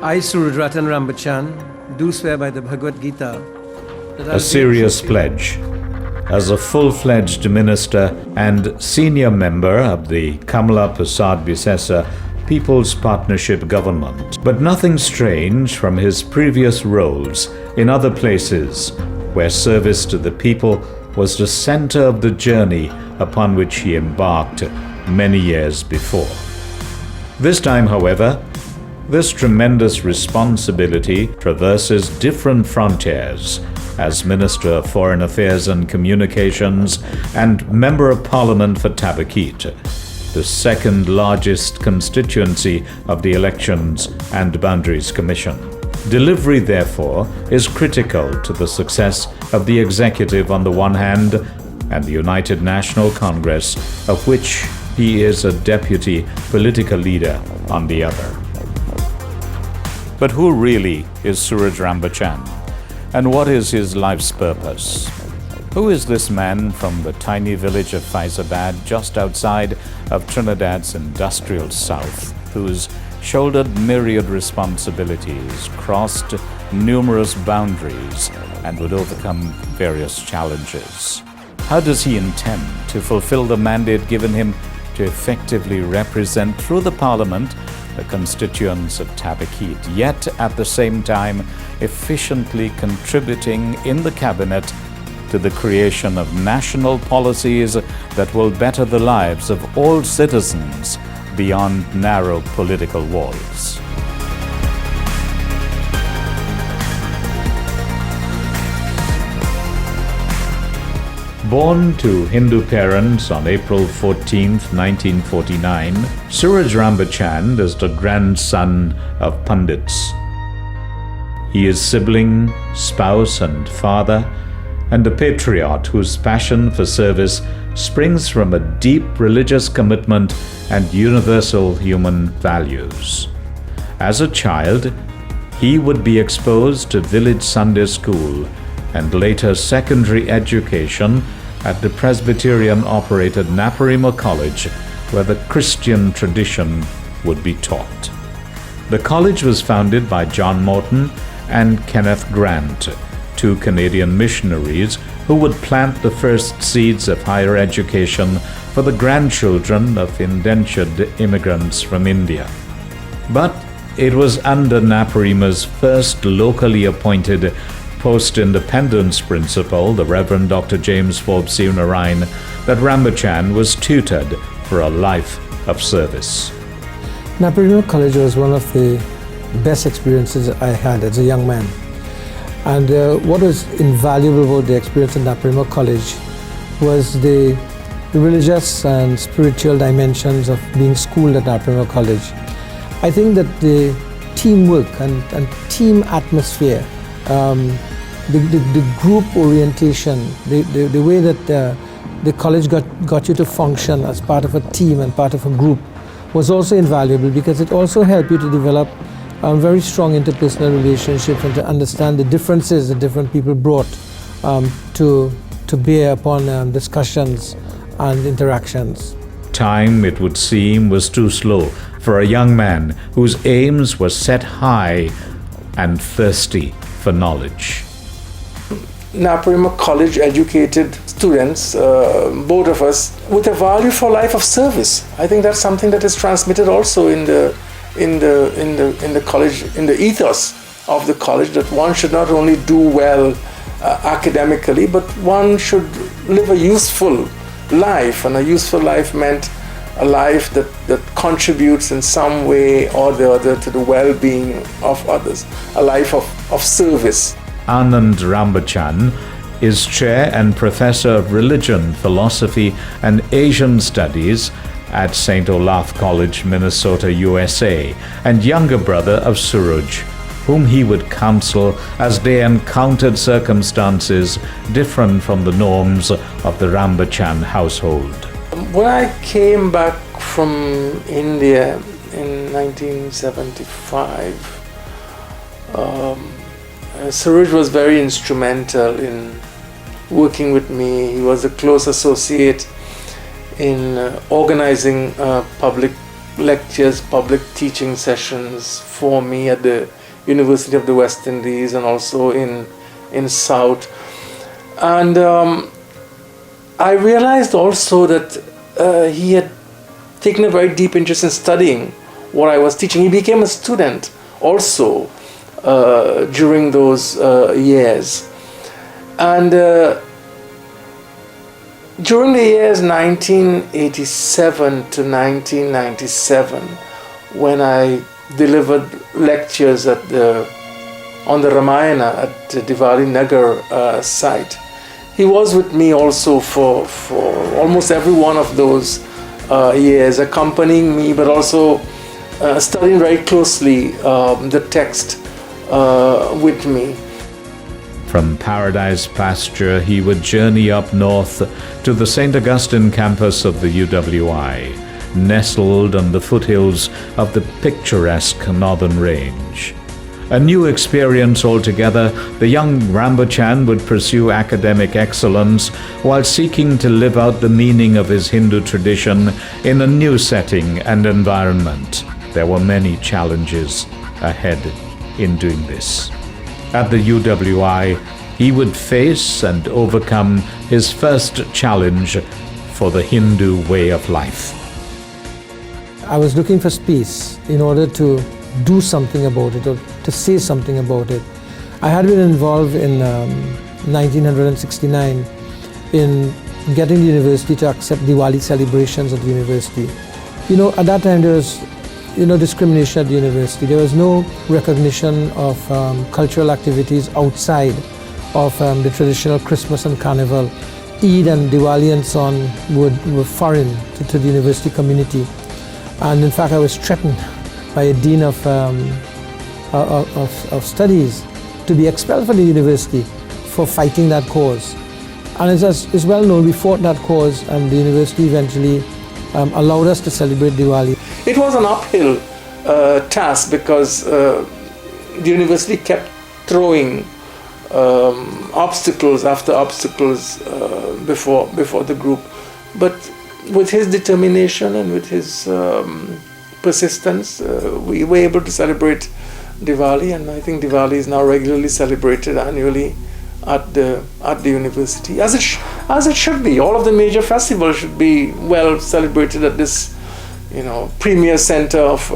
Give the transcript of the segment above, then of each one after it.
I, Suruj Rambachan, do swear by the Bhagavad Gita that a serious pledge. As a full-fledged minister and senior member of the Kamala Prasad Bisesa People's Partnership Government, but nothing strange from his previous roles in other places where service to the people was the center of the journey upon which he embarked many years before. This time, however, this tremendous responsibility traverses different frontiers as Minister of Foreign Affairs and Communications and Member of Parliament for Tabakit, the second largest constituency of the Elections and Boundaries Commission. Delivery, therefore, is critical to the success of the executive on the one hand and the United National Congress, of which he is a deputy political leader on the other. But who really is Suruj Rambachan? And what is his life's purpose? Who is this man from the tiny village of Faizabad, just outside of Trinidad's industrial south, who's shouldered myriad responsibilities, crossed numerous boundaries, and would overcome various challenges? How does he intend to fulfill the mandate given him to effectively represent through the Parliament the constituents of Tabakit, yet at the same time efficiently contributing in the cabinet to the creation of national policies that will better the lives of all citizens beyond narrow political walls? Born to Hindu parents on April 14, 1949, Suruj Rambachan is the grandson of Pandits. He is sibling, spouse and father, and a patriot whose passion for service springs from a deep religious commitment and universal human values. As a child, he would be exposed to village Sunday school and later secondary education at the Presbyterian-operated Naparima College, where the Christian tradition would be taught. The college was founded by John Morton and Kenneth Grant, two Canadian missionaries who would plant the first seeds of higher education for the grandchildren of indentured immigrants from India. But it was under Naparima's first locally appointed post-independence principal, the Reverend Dr. James Forbes Narayan, that Rambachan was tutored for a life of service. Naparima College was one of the best experiences I had as a young man. And what was invaluable about the experience at Naparima College was the religious and spiritual dimensions of being schooled at Naparima College. I think that the teamwork and team atmosphere, the group orientation, the way that the college got you to function as part of a team and part of a group was also invaluable, because it also helped you to develop very strong interpersonal relationships and to understand the differences that different people brought to bear upon discussions and interactions. Time, it would seem, was too slow for a young man whose aims were set high and thirsty for knowledge. Naparima College educated students, both of us, with a value for life of service. I think that's something that is transmitted also in the college, in the ethos of the college, that one should not only do well academically, but one should live a useful life, and a useful life meant a life that contributes in some way or the other to the well-being of others, a life of service. Anand Rambachan is Chair and Professor of Religion, Philosophy and Asian Studies at St. Olaf College, Minnesota, USA, and younger brother of Suruj, whom he would counsel as they encountered circumstances different from the norms of the Rambachan household. When I came back from India in 1975, Suruj was very instrumental in working with me. He was a close associate in organizing public lectures, public teaching sessions for me at the University of the West Indies and also in South. And I realized also that he had taken a very deep interest in studying what I was teaching. He became a student also during those years. And during the years 1987 to 1997, when I delivered lectures on the Ramayana at the Diwali Nagar site, he was with me also for almost every one of those years, accompanying me, but also studying very closely the text with me. From Paradise Pasture, he would journey up north to the St. Augustine campus of the UWI, nestled on the foothills of the picturesque Northern Range. A new experience altogether, the young Rambachan would pursue academic excellence while seeking to live out the meaning of his Hindu tradition in a new setting and environment. There were many challenges ahead in doing this. At the UWI, he would face and overcome his first challenge for the Hindu way of life. I was looking for space in order to do something about it or to say something about it. I had been involved in 1969 in getting the university to accept Diwali celebrations at the university. At that time there was discrimination at the university. There was no recognition of cultural activities outside of the traditional Christmas and Carnival. Eid and Diwali and so on were foreign to the university community. And in fact, I was threatened by a dean of studies to be expelled from the university for fighting that cause. And it's well known, we fought that cause, and the university eventually allowed us to celebrate Diwali. It was an uphill task because the university kept throwing obstacles after obstacles before the group. But with his determination and with his persistence, we were able to celebrate Diwali, and I think Diwali is now regularly celebrated annually at the university, as it should be. All of the major festivals should be well celebrated at this, premier center of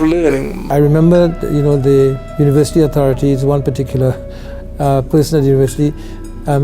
learning. I remember, the university authorities, one particular person at the university,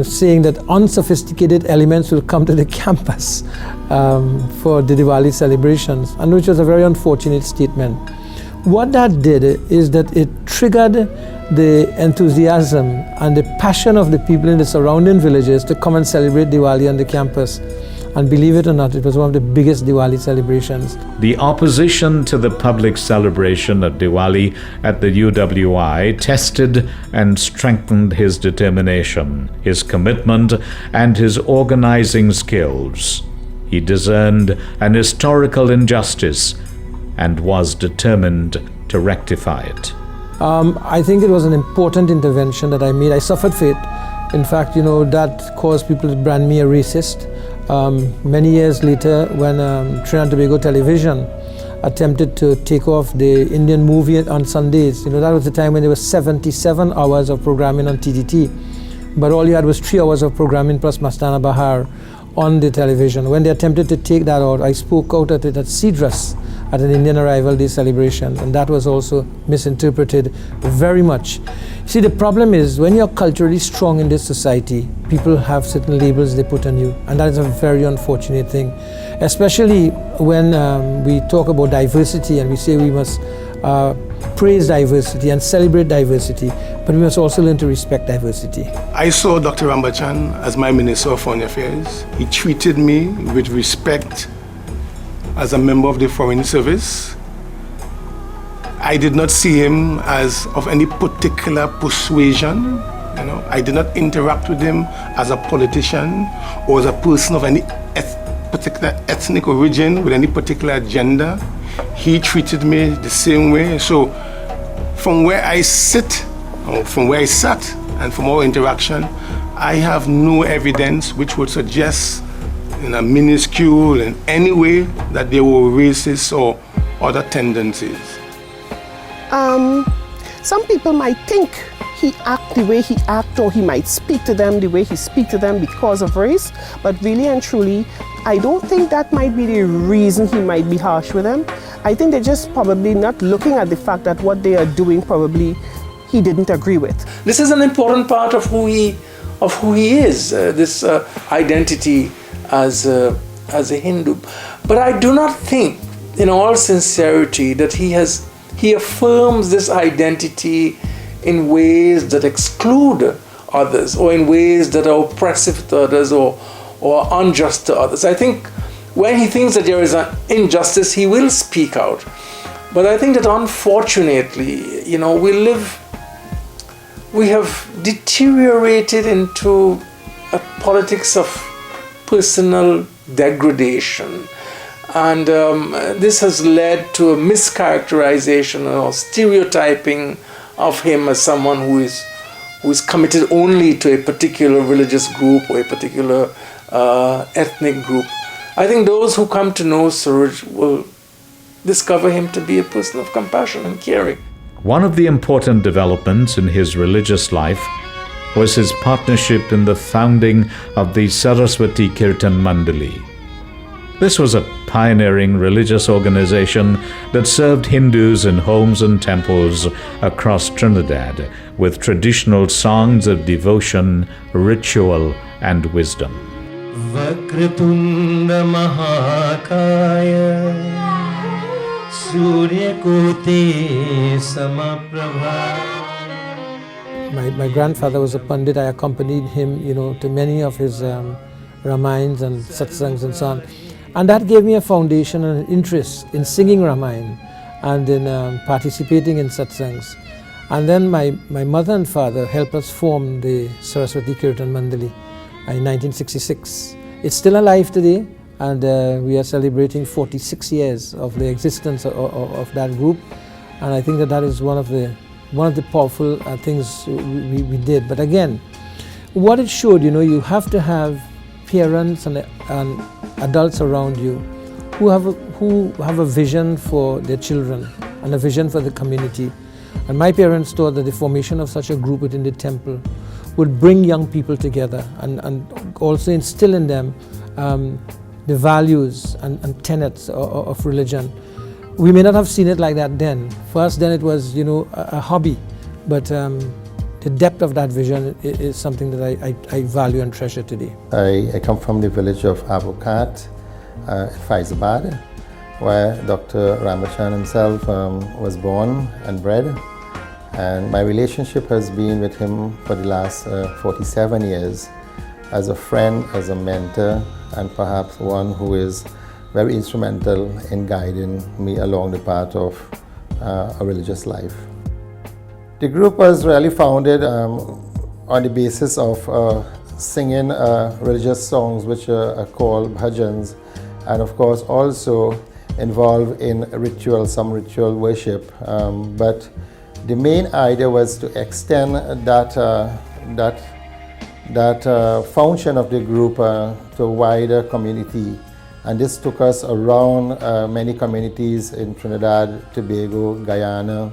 saying that unsophisticated elements will come to the campus for the Diwali celebrations, and which was a very unfortunate statement. What that did is that it triggered the enthusiasm and the passion of the people in the surrounding villages to come and celebrate Diwali on the campus. And believe it or not, it was one of the biggest Diwali celebrations. The opposition to the public celebration of Diwali at the UWI tested and strengthened his determination, his commitment, and his organizing skills. He discerned an historical injustice and was determined to rectify it. I think it was an important intervention that I made. I suffered for it. In fact, that caused people to brand me a racist. Many years later, when Trinidad and Tobago television attempted to take off the Indian movie on Sundays, that was the time when there was 77 hours of programming on TDT, but all you had was 3 hours of programming plus Mastana Bahar on the television. When they attempted to take that out, I spoke out at it at Cedrus at an Indian Arrival Day celebration, and that was also misinterpreted very much. See, the problem is when you're culturally strong in this society, people have certain labels they put on you, and that is a very unfortunate thing, especially when we talk about diversity and we say we must praise diversity and celebrate diversity, but we must also learn to respect diversity. I saw Dr. Rambachan as my Minister of Foreign Affairs. He treated me with respect as a member of the Foreign Service. I did not see him as of any particular persuasion. I did not interact with him as a politician or as a person of any particular ethnic origin with any particular agenda. He treated me the same way. So from where I sit, or from where I sat, and from our interaction, I have no evidence which would suggest in a minuscule, in any way that they were racist or other tendencies? Some people might think he act the way he act, or he might speak to them the way he speak to them because of race, but really and truly, I don't think that might be the reason he might be harsh with them. I think they're just probably not looking at the fact that what they are doing probably he didn't agree with. This is an important part of who he is, this identity as a Hindu. But I do not think, in all sincerity, that he affirms this identity in ways that exclude others, or in ways that are oppressive to others, or unjust to others. I think when he thinks that there is an injustice, he will speak out. But I think that unfortunately, we have deteriorated into a politics of personal degradation. And this has led to a mischaracterization or stereotyping of him as someone who is committed only to a particular religious group or a particular ethnic group. I think those who come to know Suruj will discover him to be a person of compassion and caring. One of the important developments in his religious life was his partnership in the founding of the Saraswati Kirtan Mandali. This was a pioneering religious organization that served Hindus in homes and temples across Trinidad with traditional songs of devotion, ritual, and wisdom. Vakratunda Mahakaya Surya Kote Samaprabha. My grandfather was a Pandit. I accompanied him, to many of his Ramayans and satsangs and so on. And that gave me a foundation and an interest in singing Ramayana and in participating in satsangs. And then my mother and father helped us form the Saraswati Kirtan Mandali in 1966. It's still alive today, and we are celebrating 46 years of the existence of that group. And I think that is one of the powerful things we did. But again, what it showed, you have to have parents and adults around you who have a vision for their children and a vision for the community. And my parents thought that the formation of such a group within the temple would bring young people together and also instill in them the values and tenets of religion. We may not have seen it like that then. For us then it was, a hobby, but the depth of that vision is something that I value and treasure today. I come from the village of Avocat, Faizabad, where Dr. Rambachan himself was born and bred. And my relationship has been with him for the last 47 years as a friend, as a mentor, and perhaps one who is very instrumental in guiding me along the path of a religious life. The group was really founded on the basis of singing religious songs which are called bhajans, and of course also involved in some ritual worship. But the main idea was to extend that function of the group to a wider community. And this took us around many communities in Trinidad, Tobago, Guyana,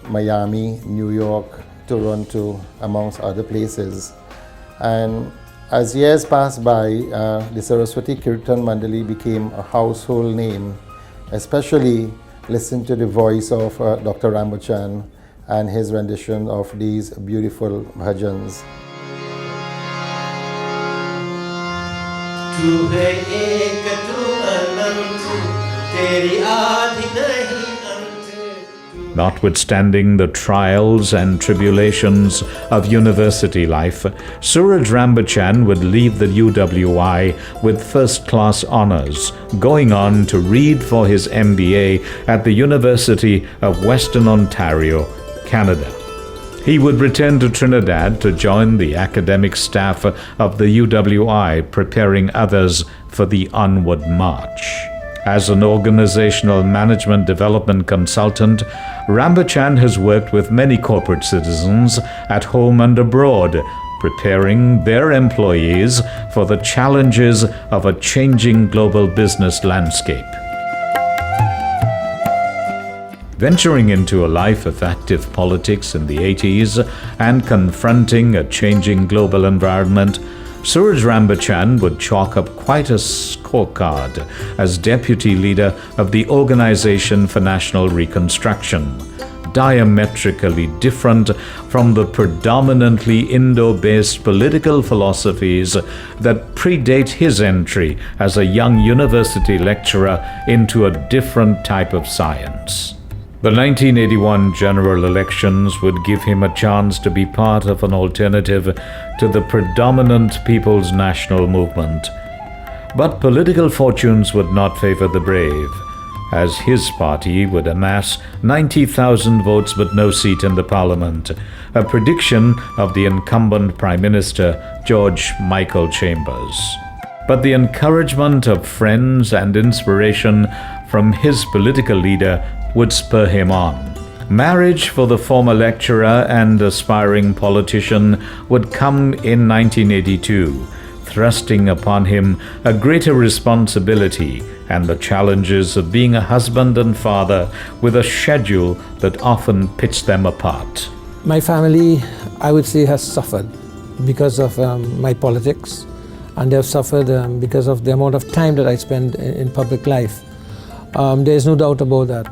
Miami, New York, Toronto, amongst other places. And as years passed by, the Saraswati Kirtan Mandali became a household name, especially listen to the voice of Dr. Rambachan and his rendition of these beautiful bhajans. Tu hai ek tu anant, teri aadhi nahi ant. Notwithstanding the trials and tribulations of university life, Suruj Rambachan would leave the UWI with first-class honors, going on to read for his MBA at the University of Western Ontario, Canada. He would return to Trinidad to join the academic staff of the UWI, preparing others for the onward march. As an organizational management development consultant, Rambachan has worked with many corporate citizens at home and abroad, preparing their employees for the challenges of a changing global business landscape. Venturing into a life of active politics in the 80s and confronting a changing global environment, Suruj Rambachan would chalk up quite a scorecard as deputy leader of the Organization for National Reconstruction, diametrically different from the predominantly Indo-based political philosophies that predate his entry as a young university lecturer into a different type of science. The 1981 general elections would give him a chance to be part of an alternative to the predominant People's National Movement. But political fortunes would not favor the brave, as his party would amass 90,000 votes but no seat in the parliament, a prediction of the incumbent Prime Minister George Michael Chambers. But the encouragement of friends and inspiration from his political leader would spur him on. Marriage for the former lecturer and aspiring politician would come in 1982, thrusting upon him a greater responsibility and the challenges of being a husband and father with a schedule that often pitched them apart. My family, I would say, has suffered because of my politics, and they have suffered because of the amount of time that I spend in public life. There is no doubt about that.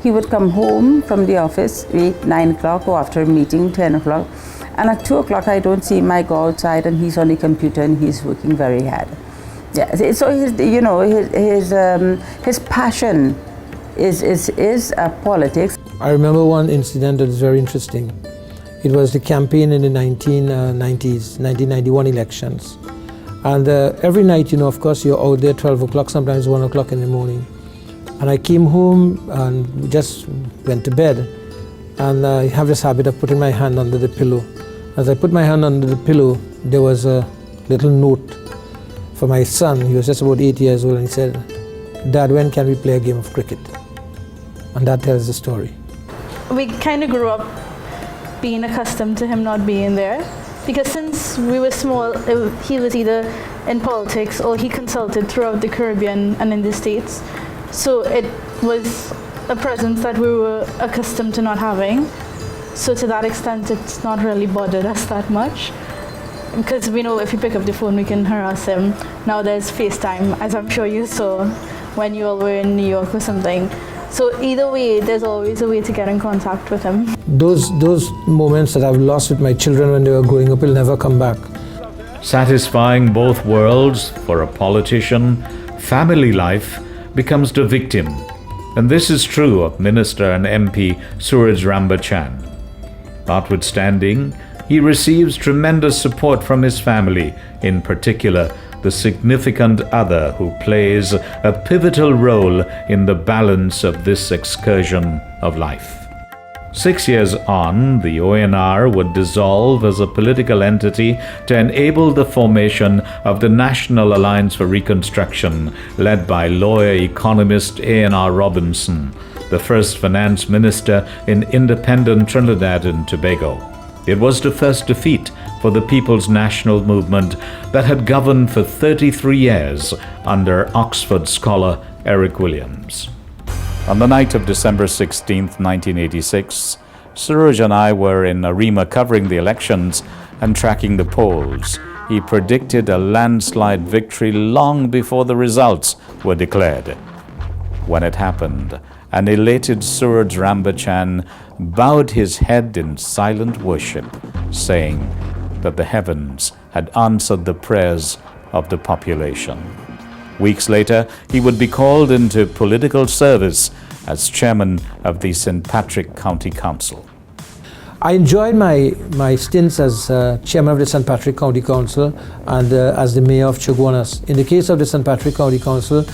He would come home from the office 8, 9 o'clock, or after a meeting 10 o'clock, and at 2 o'clock I don't see him. I go outside and he's on the computer and he's working very hard. Yeah, so his passion is politics. I remember one incident that is very interesting. It was the campaign in the 1991 elections. And every night, of course, you're out there 12 o'clock, sometimes 1 o'clock in the morning. And I came home and just went to bed. And I have this habit of putting my hand under the pillow. As I put my hand under the pillow, there was a little note for my son. He was just about 8 years old, and he said, "Dad, when can we play a game of cricket?" And that tells the story. We kind of grew up being accustomed to him not being there, because since we were small, he was either in politics or he consulted throughout the Caribbean and in the States. So it was a presence that we were accustomed to not having. So to that extent, it's not really bothered us that much, because we know if you pick up the phone, we can harass him. Now there's FaceTime, as I'm sure you saw when you all were in New York or something. So either way, there's always a way to get in contact with him. Those moments that I've lost with my children when they were growing up will never come back. Satisfying both worlds for a politician, family life becomes the victim. And this is true of Minister and MP Suruj Rambachan. Notwithstanding, he receives tremendous support from his family, in particular the significant other who plays a pivotal role in the balance of this excursion of life. 6 years on, the ONR would dissolve as a political entity to enable the formation of the National Alliance for Reconstruction, led by lawyer-economist A.N.R. Robinson, the first finance minister in independent Trinidad and Tobago. It was the first defeat for the People's National Movement that had governed for 33 years under Oxford scholar Eric Williams. On the night of December 16, 1986, Suruj and I were in Arima covering the elections and tracking the polls. He predicted a landslide victory long before the results were declared. When it happened, an elated Suruj Rambachan bowed his head in silent worship, saying that the heavens had answered the prayers of the population. Weeks later, he would be called into political service as chairman of the St. Patrick County Council. I enjoyed my stints as chairman of the St. Patrick County Council and as the mayor of Chaguanas. In the case of the St. Patrick County Council,